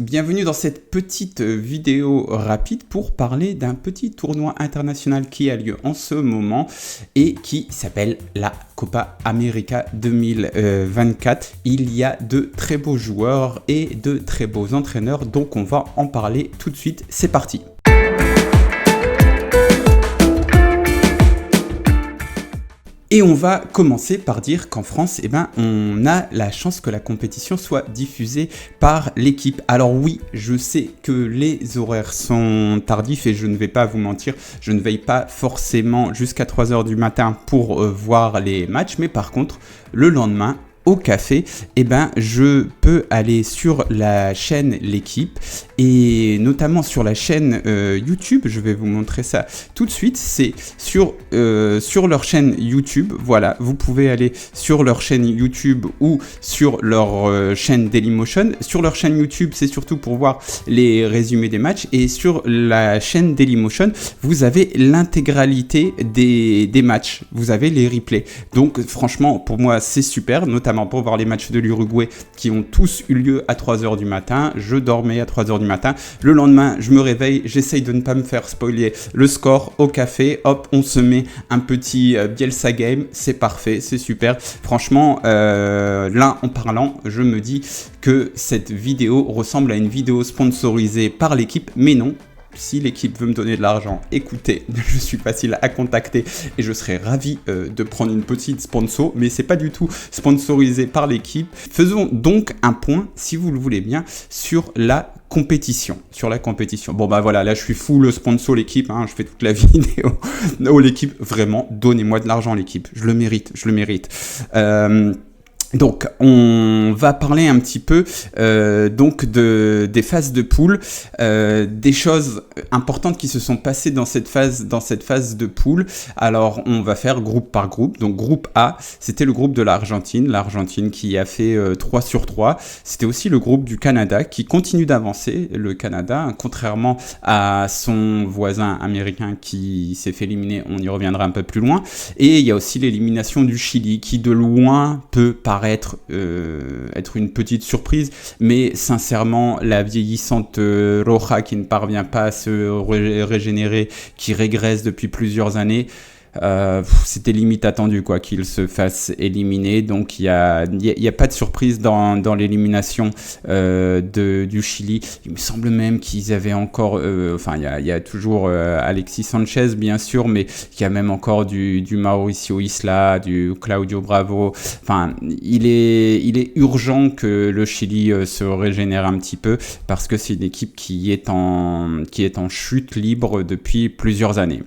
bienvenue dans cette petite vidéo rapide pour parler d'un petit tournoi international qui a lieu en ce moment et qui s'appelle la Copa América 2024. Il y a de très beaux joueurs et de très beaux entraîneurs, donc on va en parler tout de suite. C'est parti! Et on va commencer par dire qu'en France, on a la chance que la compétition soit diffusée par l'équipe. Alors oui, je sais que les horaires sont tardifs et je ne vais pas vous mentir, je ne veille pas forcément jusqu'à 3h du matin pour voir les matchs, mais par contre, le lendemain, au café, je peux aller sur la chaîne L'équipe et notamment sur la chaîne YouTube. Je vais vous montrer ça tout de suite. C'est sur leur chaîne YouTube. Voilà, vous pouvez aller sur leur chaîne YouTube ou sur leur chaîne Dailymotion. Sur leur chaîne YouTube, c'est surtout pour voir les résumés des matchs, et sur la chaîne Dailymotion, vous avez l'intégralité des matchs. Vous avez les replays. Donc franchement, pour moi, c'est super, notamment pour voir les matchs de l'Uruguay qui ont tous eu lieu à 3h du matin. Je dormais à 3h du matin. Le lendemain, je me réveille, j'essaye de ne pas me faire spoiler le score au café. Hop, on se met un petit Bielsa Game. C'est parfait, c'est super. Franchement, là, en parlant, je me dis que cette vidéo ressemble à une vidéo sponsorisée par l'équipe, mais non. Si l'équipe veut me donner de l'argent, écoutez, je suis facile à contacter et je serais ravi de prendre une petite sponsor, mais c'est pas du tout sponsorisé par l'équipe. Faisons donc un point, si vous le voulez bien, sur la compétition. Bon voilà, là je suis full sponsor l'équipe, je fais toute la vidéo. Oh l'équipe, vraiment, donnez-moi de l'argent l'équipe, je le mérite. Donc, on va parler un petit peu des phases de poule, des choses importantes qui se sont passées dans cette phase de poule. Alors, on va faire groupe par groupe. Donc, groupe A, c'était le groupe de l'Argentine qui a fait 3/3. C'était aussi le groupe du Canada qui continue d'avancer. Le Canada, contrairement à son voisin américain qui s'est fait éliminer, on y reviendra un peu plus loin. Et il y a aussi l'élimination du Chili qui, de loin, peut paraître être une petite surprise, mais sincèrement la vieillissante Roja qui ne parvient pas à se régénérer, qui régresse depuis plusieurs années, c'était limite attendu qu'il se fasse éliminer. Donc il y a pas de surprise dans l'élimination du Chili. Il me semble même qu'ils avaient encore il y a toujours Alexis Sanchez bien sûr, mais il y a même encore du Mauricio Isla, du Claudio Bravo. Enfin, il est urgent que le Chili se régénère un petit peu, parce que c'est une équipe qui est en chute libre depuis plusieurs années.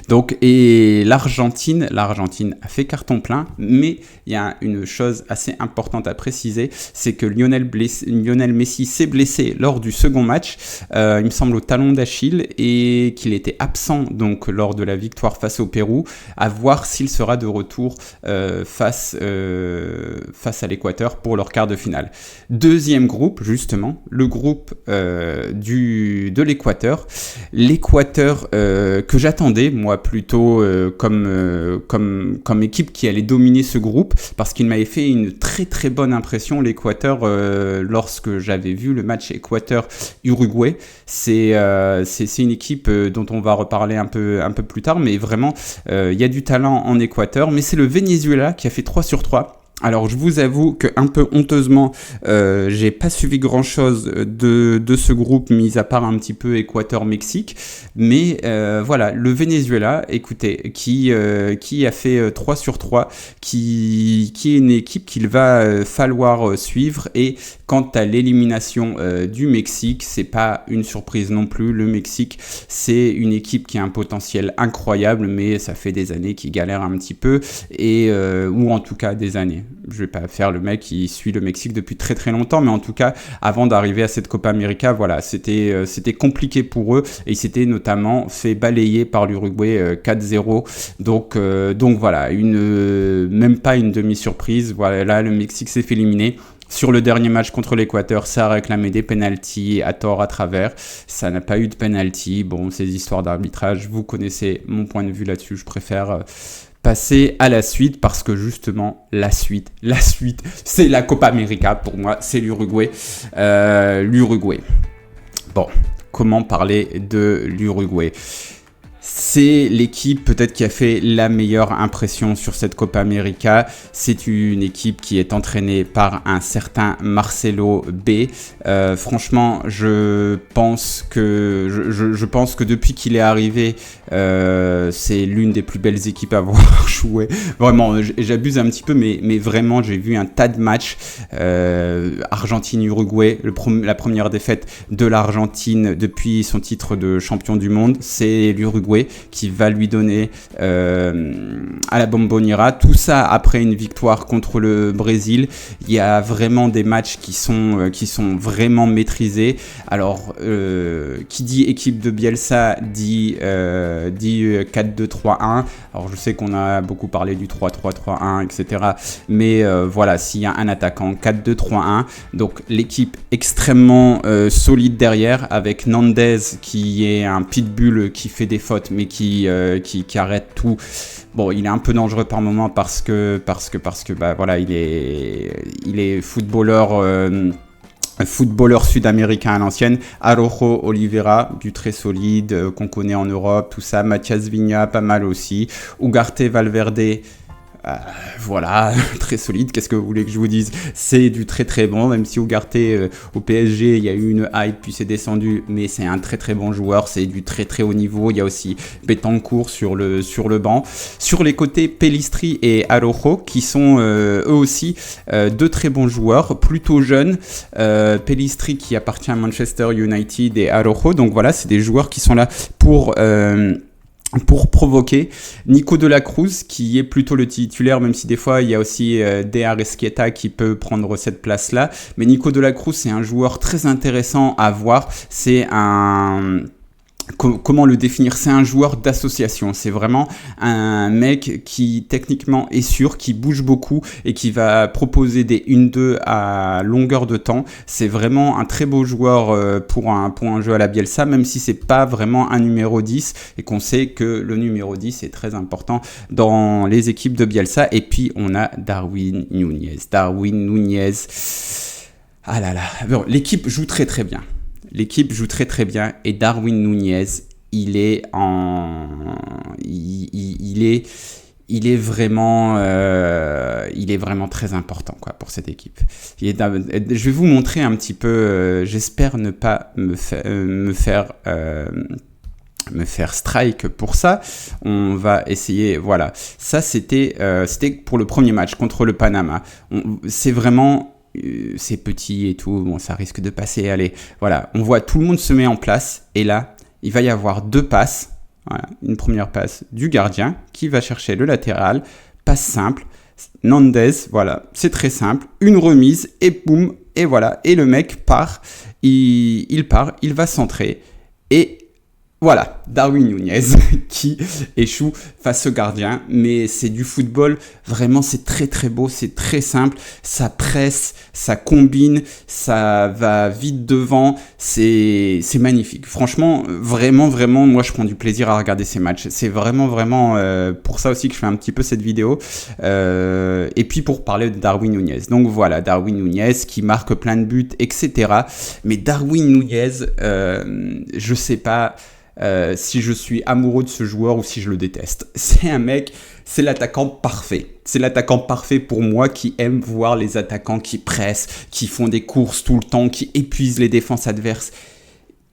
Donc, et l'Argentine a fait carton plein, mais il y a une chose assez importante à préciser, c'est que Lionel Messi s'est blessé lors du second match, il me semble au talon d'Achille, et qu'il était absent donc lors de la victoire face au Pérou. À voir s'il sera de retour face à l'Équateur pour leur quart de finale. Deuxième groupe, justement, le groupe de l'Équateur. L'Équateur que j'attendais, moi, plutôt comme équipe qui allait dominer ce groupe, parce qu'il m'avait fait une très très bonne impression, l'Équateur, lorsque j'avais vu le match Équateur-Uruguay. C'est une équipe dont on va reparler un peu plus tard, mais vraiment, il y a du talent en Équateur, mais c'est le Venezuela qui a fait 3/3. Alors, je vous avoue que un peu honteusement, j'ai pas suivi grand-chose de ce groupe, mis à part un petit peu Équateur-Mexique. Mais voilà, le Venezuela, écoutez, qui a fait 3/3, qui est une équipe qu'il va falloir suivre. Et quant à l'élimination du Mexique, c'est pas une surprise non plus. Le Mexique, c'est une équipe qui a un potentiel incroyable, mais ça fait des années qu'ils galèrent un petit peu, ou en tout cas des années. Je vais pas faire le mec qui suit le Mexique depuis très très longtemps, mais en tout cas, avant d'arriver à cette Copa América, voilà, c'était compliqué pour eux, et ils s'étaient notamment fait balayer par l'Uruguay 4-0. Donc voilà, même pas une demi-surprise. Voilà, là, le Mexique s'est fait éliminer. Sur le dernier match contre l'Équateur, ça a réclamé des pénaltys à tort à travers. Ça n'a pas eu de pénalty. Bon, ces histoires d'arbitrage, vous connaissez mon point de vue là-dessus. Je préfère passer à la suite parce que justement la suite, c'est la Copa América pour moi, c'est l'Uruguay. Bon, comment parler de l'Uruguay ? C'est l'équipe peut-être qui a fait la meilleure impression sur cette Copa América. C'est une équipe qui est entraînée par un certain Marcelo B. Franchement, je pense que depuis qu'il est arrivé, c'est l'une des plus belles équipes à avoir joué. Vraiment, j'abuse un petit peu, mais vraiment, j'ai vu un tas de matchs. Argentine-Uruguay, la première défaite de l'Argentine depuis son titre de champion du monde, c'est l'Uruguay qui va lui donner à la Bombonera. Tout ça après une victoire contre le Brésil. Il y a vraiment des matchs qui sont vraiment maîtrisés. Alors, qui dit équipe de Bielsa dit 4-2-3-1. Alors, je sais qu'on a beaucoup parlé du 3-3-3-1, etc. Mais voilà, s'il y a un attaquant, 4-2-3-1. Donc, l'équipe extrêmement solide derrière avec Nandez qui est un pitbull qui fait des fautes mais qui arrête tout. Bon, il est un peu dangereux par moment parce que bah voilà, il est footballeur sud-américain à l'ancienne. Araujo, Oliveira, du très solide qu'on connaît en Europe, tout ça. Mathias Viña, pas mal aussi. Ugarte, Valverde. Voilà, très solide, qu'est-ce que vous voulez que je vous dise, c'est du très très bon, même si Ugarte au PSG il y a eu une hype puis c'est descendu, mais c'est un très très bon joueur, c'est du très très haut niveau. Il y a aussi Betancourt sur le banc. Sur les côtés, Pellistri et Araujo qui sont eux aussi deux très bons joueurs, plutôt jeunes. Pellistri qui appartient à Manchester United et Araujo, donc voilà, c'est des joueurs qui sont là pour provoquer. Nico de la Cruz qui est plutôt le titulaire, même si des fois il y a aussi De Arrascaeta qui peut prendre cette place là, mais Nico de la Cruz c'est un joueur très intéressant à voir. C'est un... Comment le définir ? C'est un joueur d'association, c'est vraiment un mec qui techniquement est sûr, qui bouge beaucoup et qui va proposer des 1-2 à longueur de temps. C'est vraiment un très beau joueur pour un jeu à la Bielsa, même si c'est pas vraiment un numéro 10 et qu'on sait que le numéro 10 est très important dans les équipes de Bielsa. Et puis on a Darwin Núñez. Ah là là, bon, l'équipe joue très très bien. L'équipe joue très très bien et Darwin Núñez, il est vraiment très important quoi pour cette équipe. Je vais vous montrer un petit peu. J'espère ne pas me faire strike pour ça. On va essayer. Voilà, ça c'était pour le premier match contre le Panama. C'est vraiment c'est petit et tout, bon ça risque de passer, allez, voilà, on voit tout le monde se met en place et là, il va y avoir deux passes, voilà, une première passe du gardien qui va chercher le latéral, passe simple, Nandez, voilà, c'est très simple, une remise et boum, et voilà, et le mec part, il part, il va centrer et voilà, Darwin Núñez qui échoue face au gardien, mais c'est du football, vraiment c'est très très beau, c'est très simple, ça presse, ça combine, ça va vite devant, c'est magnifique. Franchement, vraiment, moi je prends du plaisir à regarder ces matchs, c'est vraiment pour ça aussi que je fais un petit peu cette vidéo, et puis pour parler de Darwin Núñez. Donc voilà, Darwin Núñez qui marque plein de buts, etc. Mais Darwin Núñez, je sais pas... si je suis amoureux de ce joueur ou si je le déteste. C'est un mec, c'est l'attaquant parfait. C'est l'attaquant parfait pour moi qui aime voir les attaquants qui pressent, qui font des courses tout le temps, qui épuisent les défenses adverses.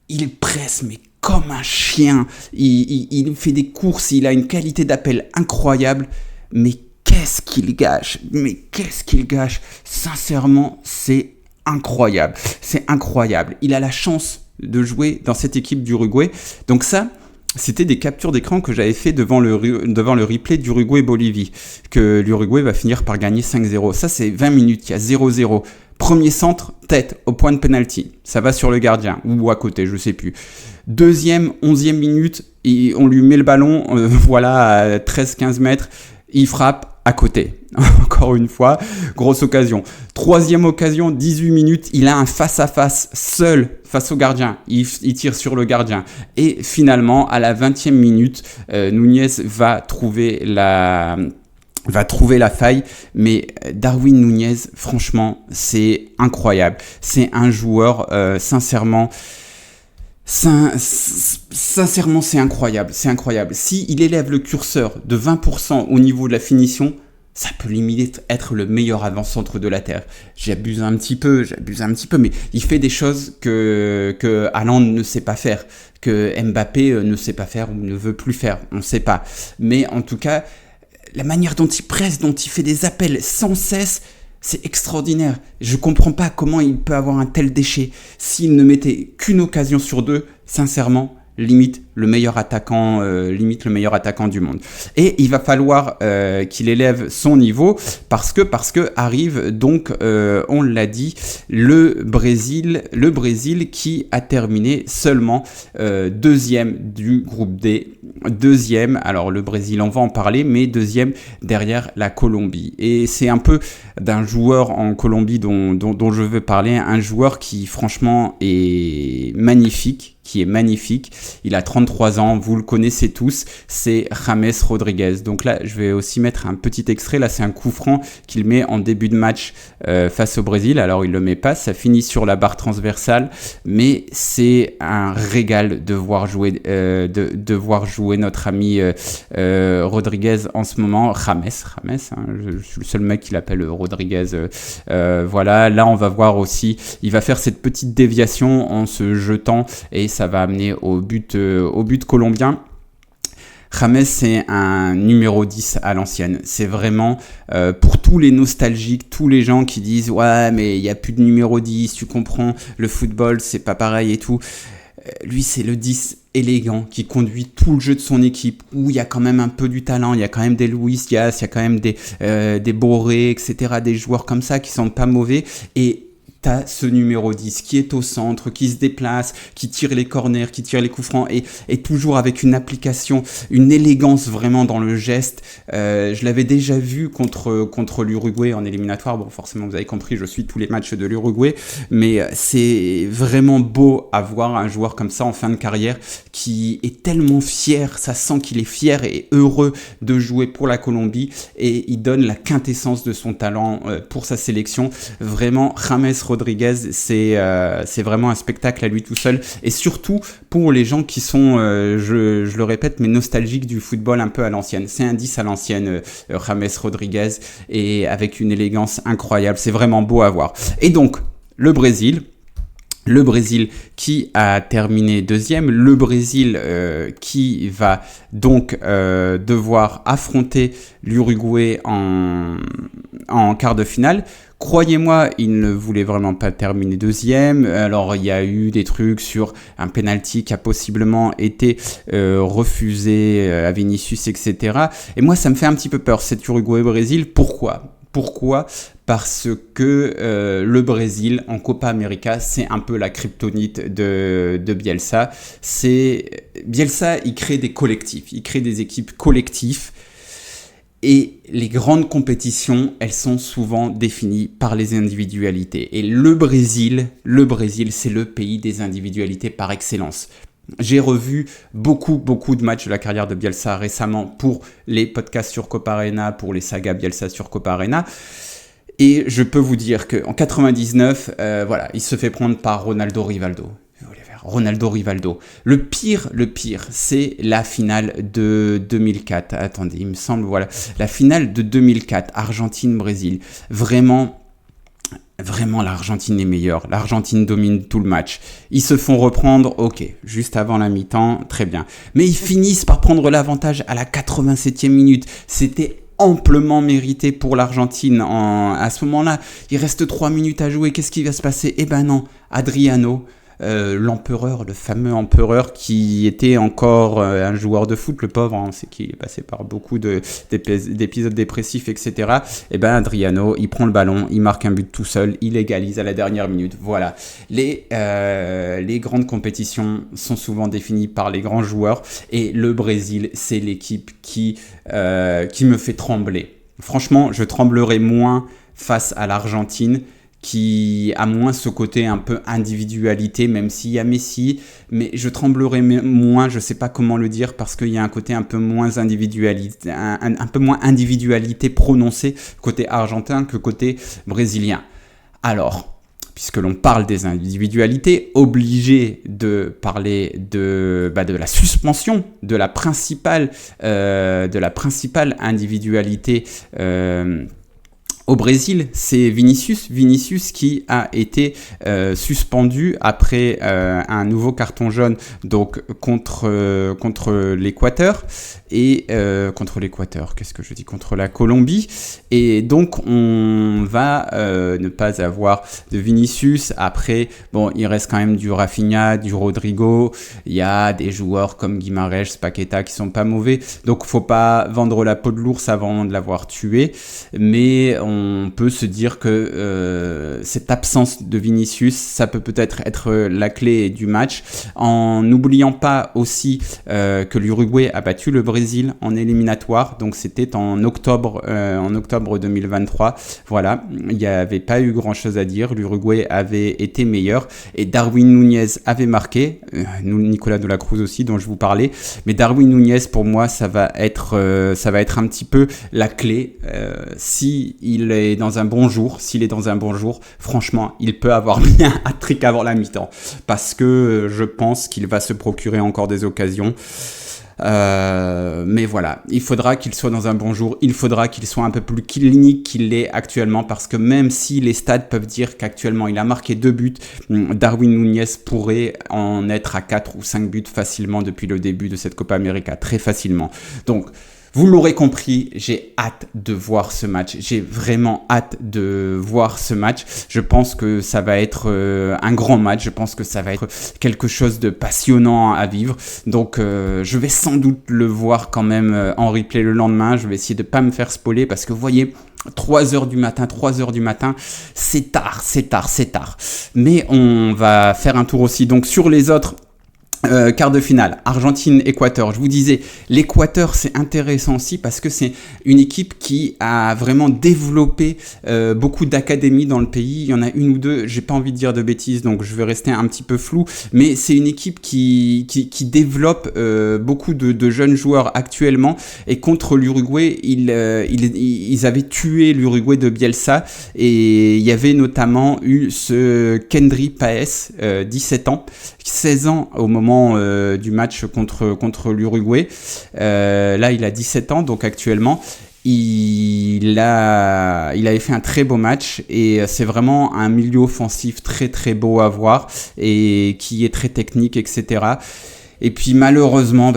Il presse, mais comme un chien. Il fait des courses, il a une qualité d'appel incroyable. Mais qu'est-ce qu'il gâche ? Sincèrement, c'est incroyable. C'est incroyable. Il a la chance de jouer dans cette équipe d'Uruguay. Donc ça, c'était des captures d'écran que j'avais fait devant le replay d'Uruguay-Bolivie, que l'Uruguay va finir par gagner 5-0. Ça, c'est 20 minutes, il y a 0-0. Premier centre, tête, au point de penalty. Ça va sur le gardien, ou à côté, je sais plus. Deuxième, 11e minute, on lui met le ballon, voilà, à 13-15 mètres. Il frappe, à côté. Encore une fois, grosse occasion. Troisième occasion, 18 minutes, il a un face-à-face seul face au gardien. Il tire sur le gardien. Et finalement, à la 20e minute, Nunez va trouver la faille, mais Darwin Nunez, franchement, c'est incroyable. C'est un joueur, sincèrement, c'est incroyable. C'est incroyable. S'il élève le curseur de 20% au niveau de la finition, ça peut limite être le meilleur avant-centre de la Terre. J'abuse un petit peu, mais il fait des choses que Haaland ne sait pas faire, que Mbappé ne sait pas faire ou ne veut plus faire. On ne sait pas. Mais en tout cas, la manière dont il presse, dont il fait des appels sans cesse, c'est extraordinaire. Je comprends pas comment il peut avoir un tel déchet. S'il ne mettait qu'une occasion sur deux, sincèrement, limite le meilleur attaquant du monde. Et il va falloir qu'il élève son niveau parce que arrive donc, on l'a dit, le Brésil qui a terminé seulement deuxième du groupe D. Deuxième, alors le Brésil, on va en parler, mais deuxième derrière la Colombie. Et c'est un peu d'un joueur en Colombie dont je veux parler, un joueur qui franchement est magnifique. Il a 33 ans, vous le connaissez tous, c'est James Rodriguez. Donc là, je vais aussi mettre un petit extrait. Là, c'est un coup franc qu'il met en début de match face au Brésil. Alors, il le met pas, ça finit sur la barre transversale, mais c'est un régal de voir jouer notre ami Rodriguez en ce moment. James, hein, je suis le seul mec qui l'appelle Rodriguez. Voilà, là, on va voir aussi, il va faire cette petite déviation en se jetant et ça va amener au but colombien. James, c'est un numéro 10 à l'ancienne. C'est vraiment pour tous les nostalgiques, tous les gens qui disent « Ouais, mais il n'y a plus de numéro 10, tu comprends, le football, c'est pas pareil et tout. » Lui, c'est le 10 élégant qui conduit tout le jeu de son équipe, où il y a quand même un peu du talent, il y a quand même des Luis Diaz, il y a quand même des Borré, etc., des joueurs comme ça qui sont pas mauvais. Et t'as ce numéro 10 qui est au centre, qui se déplace, qui tire les corners, qui tire les coups francs et toujours avec une application, une élégance vraiment dans le geste. Je l'avais déjà vu contre l'Uruguay en éliminatoire. Bon, forcément, vous avez compris, je suis tous les matchs de l'Uruguay, mais c'est vraiment beau à voir un joueur comme ça en fin de carrière qui est tellement fier, ça sent qu'il est fier et heureux de jouer pour la Colombie et il donne la quintessence de son talent pour sa sélection. Vraiment, James Rodriguez, c'est vraiment un spectacle à lui tout seul et surtout pour les gens qui sont, je le répète, mais nostalgiques du football un peu à l'ancienne. C'est un 10 à l'ancienne, James Rodriguez, et avec une élégance incroyable. C'est vraiment beau à voir. Et donc, le Brésil qui a terminé deuxième, le Brésil qui va donc devoir affronter l'Uruguay en quart de finale. Croyez-moi, il ne voulait vraiment pas terminer deuxième. Alors, il y a eu des trucs sur un penalty qui a possiblement été refusé à Vinicius, etc. Et moi, ça me fait un petit peu peur, cet Uruguay-Brésil. Pourquoi ? Parce que le Brésil en Copa América, c'est un peu la kryptonite de Bielsa. Bielsa, il crée des collectifs, il crée des équipes collectives. Et les grandes compétitions, elles sont souvent définies par les individualités. Et le Brésil, c'est le pays des individualités par excellence. J'ai revu beaucoup de matchs de la carrière de Bielsa récemment pour les podcasts sur Copa Arena, pour les sagas Bielsa sur Copa Arena. Et je peux vous dire qu'en 99, il se fait prendre par Ronaldo Rivaldo. Le pire, c'est la finale de 2004. Attendez, il me semble, voilà. La finale de 2004, Argentine-Brésil. Vraiment, l'Argentine est meilleure. L'Argentine domine tout le match. Ils se font reprendre, ok, juste avant la mi-temps, très bien. Mais ils finissent par prendre l'avantage à la 87e minute. C'était amplement mérité pour l'Argentine. À ce moment-là, il reste 3 minutes à jouer. Qu'est-ce qui va se passer ? Eh ben non, Adriano, l'empereur, le fameux empereur qui était encore un joueur de foot, le pauvre, on sait qu'il est passé par beaucoup d'épisodes dépressifs, etc. Et ben Adriano, il prend le ballon, il marque un but tout seul, il égalise à la dernière minute. Voilà. Les grandes compétitions sont souvent définies par les grands joueurs et le Brésil, c'est l'équipe qui me fait trembler. franchement, je tremblerais moins face à l'Argentine, qui a moins ce côté un peu individualité, même s'il y a Messi, mais je tremblerais moins, je sais pas comment le dire, parce qu'il y a un côté un peu moins individualité, un peu moins individualité prononcée côté argentin que côté brésilien. Alors, puisque l'on parle des individualités, obligé de parler de la suspension de la principale individualité au Brésil, c'est Vinicius qui a été suspendu après un nouveau carton jaune donc contre l'Équateur et contre la Colombie, et donc on va ne pas avoir de Vinicius. Après, bon, il reste quand même du Rafinha, du Rodrigo, il y a des joueurs comme Guimarães, Paqueta qui sont pas mauvais, donc faut pas vendre la peau de l'ours avant de l'avoir tué, mais on peut se dire que cette absence de Vinicius, ça peut peut-être être la clé du match, en n'oubliant pas aussi que l'Uruguay a battu le Brésil en éliminatoire, donc c'était en octobre 2023. Voilà, il n'y avait pas eu grand chose à dire, l'Uruguay avait été meilleur et Darwin Núñez avait marqué, Nicolas de la Cruz aussi dont je vous parlais, mais Darwin Núñez pour moi ça va être un petit peu la clé. S'il est dans un bon jour, franchement il peut avoir bien un hat-trick avant la mi-temps, parce que je pense qu'il va se procurer encore des occasions. Mais voilà, il faudra qu'il soit dans un bon jour, il faudra qu'il soit un peu plus clinique qu'il l'est actuellement, parce que même si les stats peuvent dire qu'actuellement il a marqué 2 buts, Darwin Núñez pourrait en être à 4 ou 5 buts facilement depuis le début de cette Copa América, très facilement. Donc vous l'aurez compris, j'ai hâte de voir ce match. J'ai vraiment hâte de voir ce match. Je pense que ça va être un grand match. Je pense que ça va être quelque chose de passionnant à vivre. Donc, je vais sans doute le voir quand même en replay le lendemain. Je vais essayer de pas me faire spoiler, parce que vous voyez, 3h du matin, c'est tard. Mais on va faire un tour aussi donc sur les autres quart de finale, Argentine-Équateur. Je vous disais, l'Équateur c'est intéressant aussi parce que c'est une équipe qui a vraiment développé beaucoup d'académies dans le pays. Il y en a une ou deux, j'ai pas envie de dire de bêtises, donc je vais rester un petit peu flou, mais c'est une équipe qui développe beaucoup de jeunes joueurs actuellement, et contre l'Uruguay, ils avaient tué l'Uruguay de Bielsa, et il y avait notamment eu ce Kendry Páez, 17 ans, 16 ans au moment du match contre l'Uruguay. Là, il a 17 ans, donc actuellement, il avait fait un très beau match, et c'est vraiment un milieu offensif très très beau à voir, et qui est très technique, etc. Et puis malheureusement,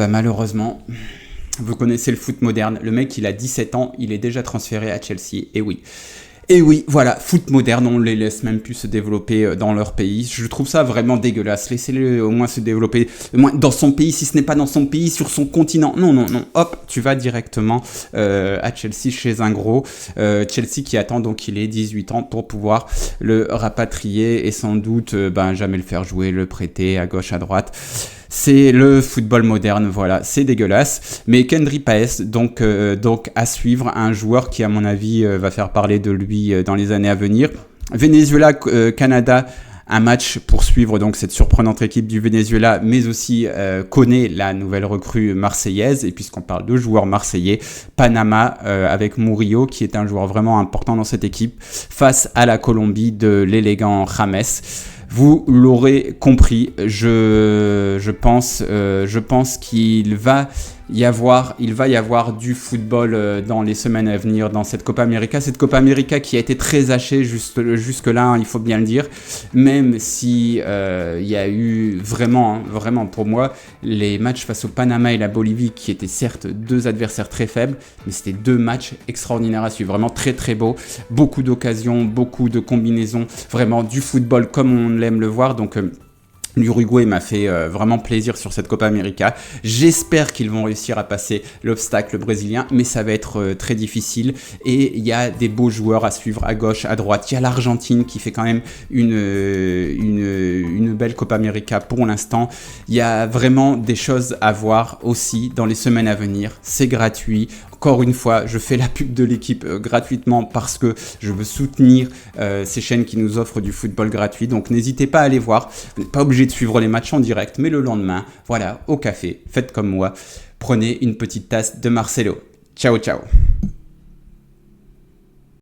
vous connaissez le foot moderne, le mec il a 17 ans, il est déjà transféré à Chelsea, et oui, voilà, foot moderne, on les laisse même plus se développer dans leur pays. Je trouve ça vraiment dégueulasse. Laissez-le au moins se développer, au moins dans son pays, si ce n'est pas dans son pays, sur son continent. Non. Hop, tu vas directement à Chelsea chez un gros. Chelsea qui attend donc qu'il ait 18 ans pour pouvoir le rapatrier et sans doute jamais le faire jouer, le prêter à gauche, à droite. C'est le football moderne, voilà, c'est dégueulasse. Mais Kendry Páez, donc à suivre, un joueur qui à mon avis va faire parler de lui dans les années à venir. Venezuela, Canada, un match pour suivre donc cette surprenante équipe du Venezuela, mais aussi connaît la nouvelle recrue marseillaise. Et puisqu'on parle de joueurs marseillais, Panama avec Murillo, qui est un joueur vraiment important dans cette équipe, face à la Colombie de l'élégant James. Vous l'aurez compris, je pense qu'il va y avoir du football dans les semaines à venir dans cette Copa América. Cette Copa América qui a été très hachée jusque-là, il faut bien le dire, même si il y a eu vraiment pour moi les matchs face au Panama et la Bolivie, qui étaient certes deux adversaires très faibles, mais c'était deux matchs extraordinaires à suivre, vraiment très très beaux, beaucoup d'occasions, beaucoup de combinaisons, vraiment du football comme on l'aime le voir. Donc l'Uruguay m'a fait vraiment plaisir sur cette Copa América. J'espère qu'ils vont réussir à passer l'obstacle brésilien, mais ça va être très difficile. Et il y a des beaux joueurs à suivre à gauche, à droite. Il y a l'Argentine qui fait quand même une belle Copa América pour l'instant. Il y a vraiment des choses à voir aussi dans les semaines à venir. C'est gratuit. Encore une fois, je fais la pub de l'équipe gratuitement parce que je veux soutenir ces chaînes qui nous offrent du football gratuit. Donc n'hésitez pas à aller voir. Vous n'êtes pas obligé de suivre les matchs en direct, mais le lendemain, voilà, au café, faites comme moi. Prenez une petite tasse de Marcelo. Ciao, ciao.